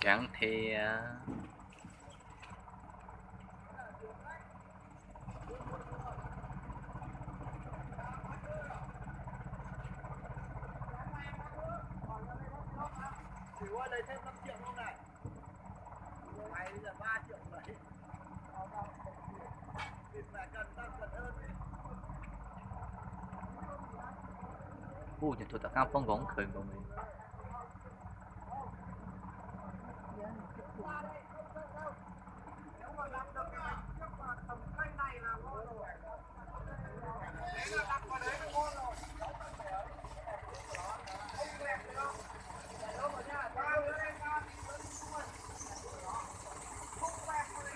Chẳng thì Thử ơi, lấy thêm 5 triệu không này? Mày bây giờ 3 triệu lấy. Thịt mẹ cần tao cần hơn đi. Ủa, tôi ta không vốn khởi của mình. Nếu mà làm được cái bánh trước mà tầm cây này là ngon rồi. Đấy là đặt vào đấy là ngon rồi. Không lẹt được đâu. Đâu mà nha, ra nữa đây ra. Không lẹt vào đấy.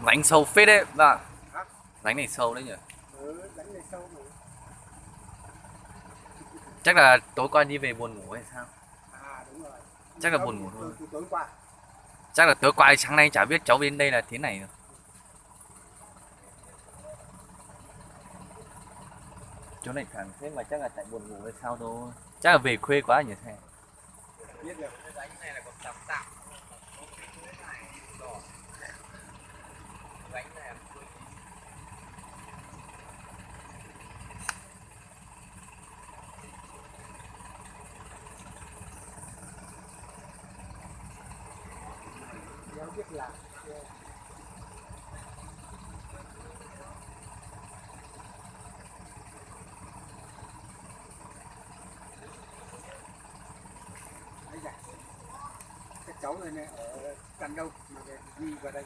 Rãnh sâu phết đấy bạn. Rãnh này sâu đấy nhỉ. Đánh này sâu mà. Chắc là tối qua đi về buồn ngủ hay sao? À đúng rồi. Chắc là buồn ngủ thôi. Tối qua. Chắc là tối qua sáng nay chả biết cháu đến đây là thế này nữa. Chỗ này thẳng thế mà chắc là tại buồn ngủ hay sao thôi. Chắc là về khuya quá nhỉ thầy. Biết được. Cái đánh này là còn tạm tạm. Đánh này đéo biết làm. Đấy dạ. Cái cháu này này ở gần đâu mà đi vào đây.